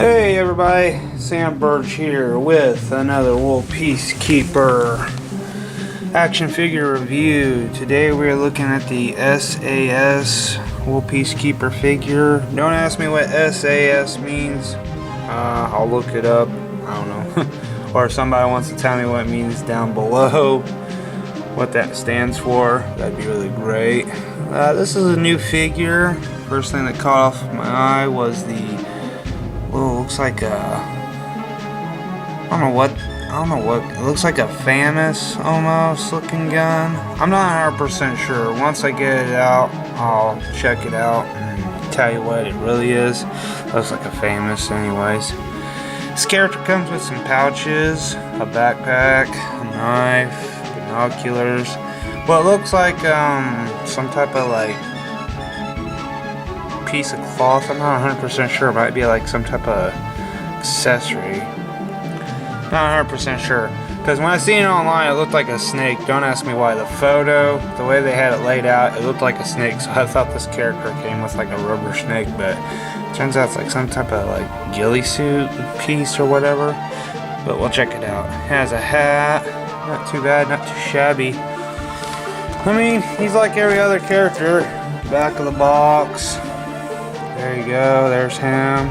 Hey everybody, Sam Birch here with another Wool Peacekeeper action figure review. Today we're looking at the S.A.S. Wool Peacekeeper figure. Don't ask me what S.A.S. means. I'll look it up. I don't know. Or if somebody wants to tell me what it means down below, what that stands for, that'd be really great. This is a new figure. First thing that caught off my eye was the looks like a, I don't know what, it looks like a FAMAS almost looking gun. I'm not 100% sure. Once I get it out, I'll check it out and tell you what it really is. Looks like a FAMAS anyways. This character comes with some pouches, a backpack, a knife, binoculars, what looks like some type of like piece of cloth. I'm not 100% sure. It might be like some type of accessory. Not 100% sure. Because when I seen it online, it looked like a snake. Don't ask me why. The photo, the way they had it laid out, it looked like a snake. So I thought this character came with like a rubber snake, but it turns out it's like some type of like ghillie suit piece or whatever. But we'll check it out. It has a hat. Not too bad, not too shabby. I mean, he's like every other character. Back of the box. There you go, there's him.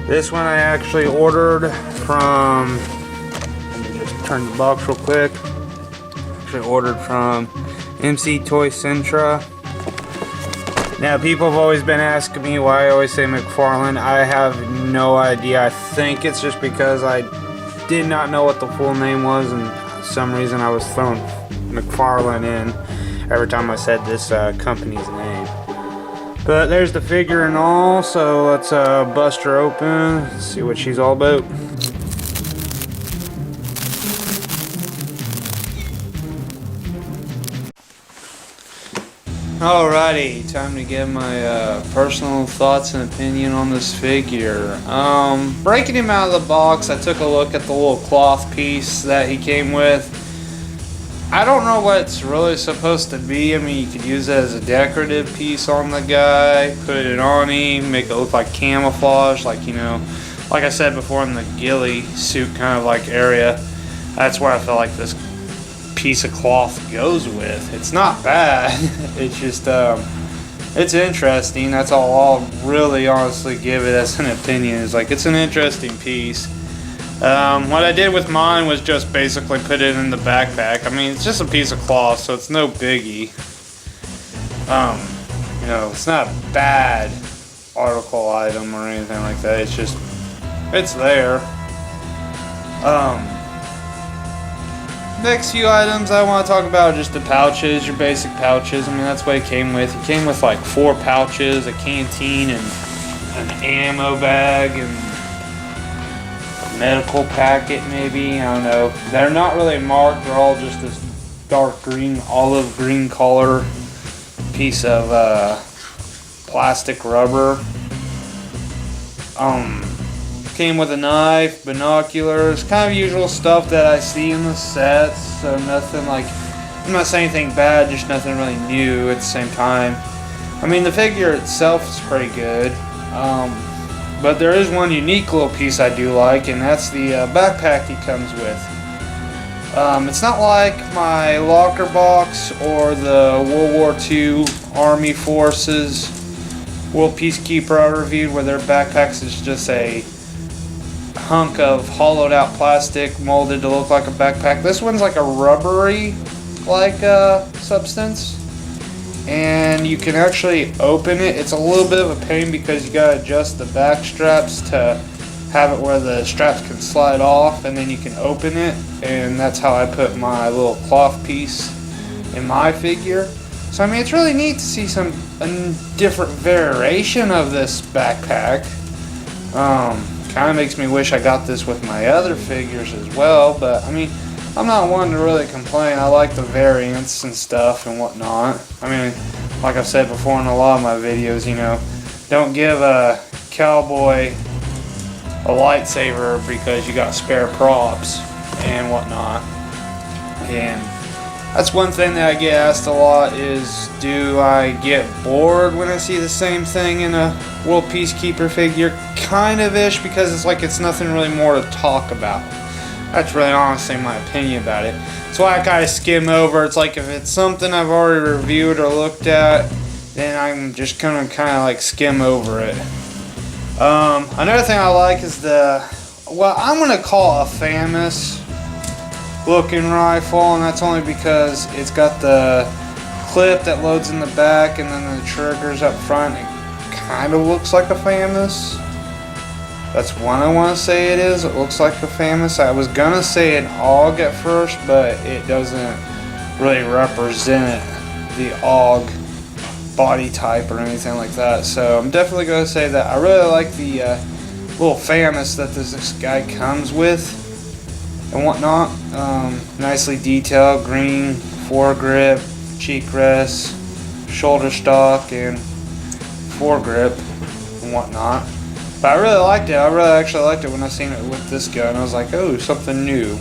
This one I actually ordered from, let me just turn the box real quick. Actually ordered from MC Toy Centra. Now people have always been asking me why I always say McFarlane. I have no idea. I think it's just because I did not know what the full name was, and for some reason I was throwing McFarlane in every time I said this company's name. But there's the figure and all, so let's bust her open, see what she's all about. Alrighty, time to give my personal thoughts and opinion on this figure. Breaking him out of the box, I took a look at the little cloth piece that he came with. I don't know what it's really supposed to be. I mean, you could use it as a decorative piece on the guy, put it on him, make it look like camouflage, like, you know, like I said before in the ghillie suit kind of like area. That's where I feel like this piece of cloth goes with. It's not bad. It's just, it's interesting. That's all I'll really honestly give it as an opinion. Is like, it's an interesting piece. What I did with mine was just basically put it in the backpack. I mean, it's just a piece of cloth, so it's no biggie. You know, it's not a bad article item or anything like that. It's just, it's there. Next few items I want to talk about are just the pouches, your basic pouches. I mean, that's what it came with. It came with like 4 pouches, a canteen, and an ammo bag, and medical packet maybe, I don't know. They're not really marked, they're all just this dark green, olive green color piece of plastic rubber. Came with a knife, binoculars, kind of usual stuff that I see in the sets, so nothing like, I'm not saying anything bad, just nothing really new at the same time. I mean, the figure itself is pretty good. But there is one unique little piece I do like, and that's the backpack he comes with. It's not like my locker box or the World War II Army Forces Wool Peacekeeper I reviewed, where their backpacks is just a hunk of hollowed out plastic molded to look like a backpack. This one's like a rubbery like substance. And you can actually open it. It's a little bit of a pain because you gotta adjust the back straps to have it where the straps can slide off, and then you can open it, and that's how I put my little cloth piece in my figure. So I mean, it's really neat to see a different variation of this backpack. Kind of makes me wish I got this with my other figures as well, but I mean, I'm not one to really complain. I like the variants and stuff and whatnot. I mean, like I've said before in a lot of my videos, you know, don't give a cowboy a lightsaber because you got spare props and whatnot. And that's one thing that I get asked a lot is, do I get bored when I see the same thing in a World Peacekeeper figure? kind of ish, because it's like it's nothing really more to talk about. That's really honestly my opinion about it. That's why I kind of skim over. It's like if it's something I've already reviewed or looked at, then I'm just gonna kind of like skim over it. Another thing I like is well, I'm gonna call it a famous looking rifle, and that's only because it's got the clip that loads in the back and then the triggers up front. It kind of looks like a famous. That's one I want to say it is. It looks like a famous. I was gonna say an AUG at first, but it doesn't really represent the AUG body type or anything like that. So I'm definitely gonna say that I really like the little famous that this guy comes with and whatnot. Nicely detailed, green foregrip, cheek rest, shoulder stock, and foregrip and whatnot. But I really liked it. I really actually liked it when I seen it with this gun. I was like, oh, something new.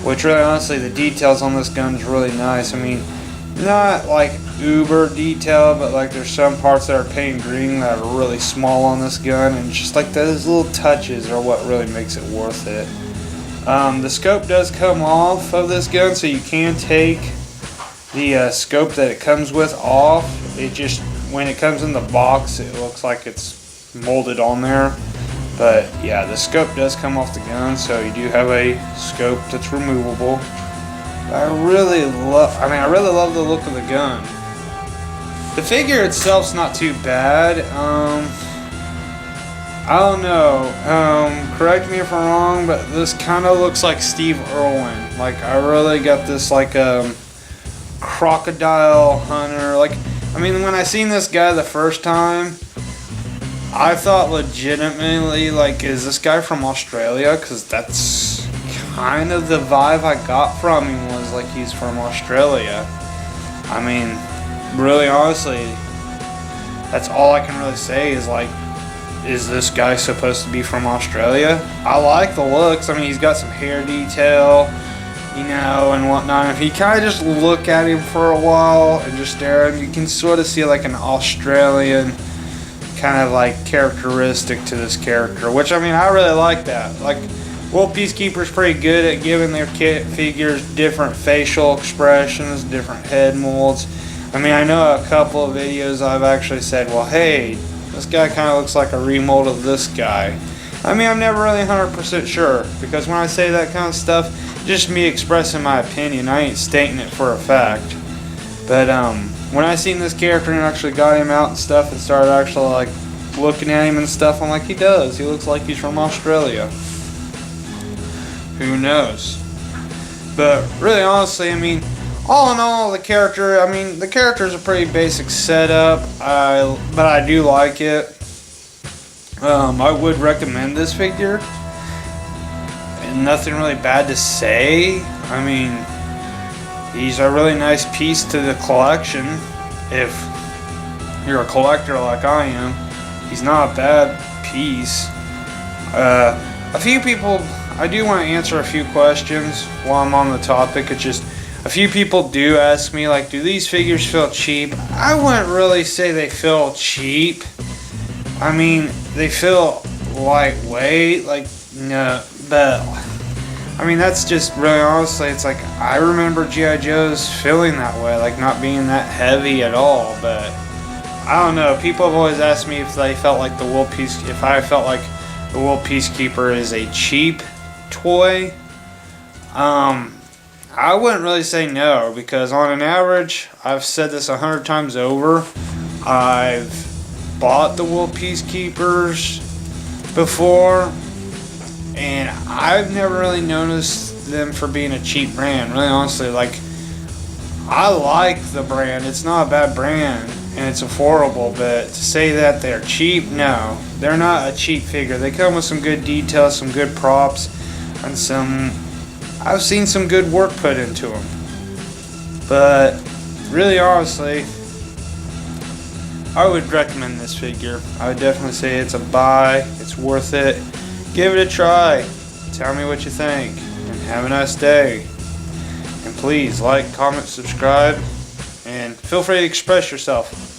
Which really honestly, the details on this gun is really nice. I mean, not like uber detailed, but like there's some parts that are painted green that are really small on this gun, and just like those little touches are what really makes it worth it. The scope does come off of this gun, so you can take the scope that it comes with off. It just, when it comes in the box, it looks like it's molded on there. But yeah, the scope does come off the gun, so you do have a scope that's removable. I really love the look of the gun. The figure itself's not too bad. I don't know. Correct me if I'm wrong, but this kind of looks like Steve Irwin. Like, I really got this like crocodile hunter. Like, I mean, when I seen this guy the first time, I thought legitimately, like, is this guy from Australia? Because that's kind of the vibe I got from him, was like he's from Australia. I mean, really honestly, that's all I can really say is like, is this guy supposed to be from Australia? I like the looks. I mean, he's got some hair detail, you know, and whatnot. If you kind of just look at him for a while and just stare at him, you can sort of see like an Australian kind of like characteristic to this character, which, I mean, I really like that. Like, World Peacekeeper's pretty good at giving their kit figures different facial expressions, different head molds. I mean, I know a couple of videos I've actually said, well, hey, this guy kind of looks like a remold of this guy. I mean, I'm never really 100% sure, because when I say that kind of stuff, it's just me expressing my opinion. I ain't stating it for a fact. But when I seen this character and actually got him out and stuff and started actually like looking at him and stuff, I'm like, he does. He looks like he's from Australia. Who knows? But really honestly, I mean, all in all, the character's a pretty basic setup, but I do like it. I would recommend this figure, and nothing really bad to say. I mean, he's a really nice piece to the collection. If you're a collector like I am, he's not a bad piece. A few people, I do want to answer a few questions while I'm on the topic. It's just, a few people do ask me, like, do these figures feel cheap? I wouldn't really say they feel cheap. I mean, they feel lightweight, like, no, but, I mean, that's just really honestly, it's like, I remember G.I. Joe's feeling that way, like, not being that heavy at all, but, I don't know, people have always asked me if they felt like if I felt like the World Peacekeeper is a cheap toy. I wouldn't really say no, because on an average, I've said this 100 times over, I've bought the World Peacekeepers before, and I've never really noticed them for being a cheap brand. Really honestly, like, I like the brand. It's not a bad brand, and it's affordable, but to say that they're cheap, no. They're not a cheap figure. They come with some good details, some good props, and I've seen some good work put into them. But really honestly, I would recommend this figure. I would definitely say it's a buy. It's worth it. Give it a try. Tell me what you think. And have a nice day. And please like, comment, subscribe, and feel free to express yourself.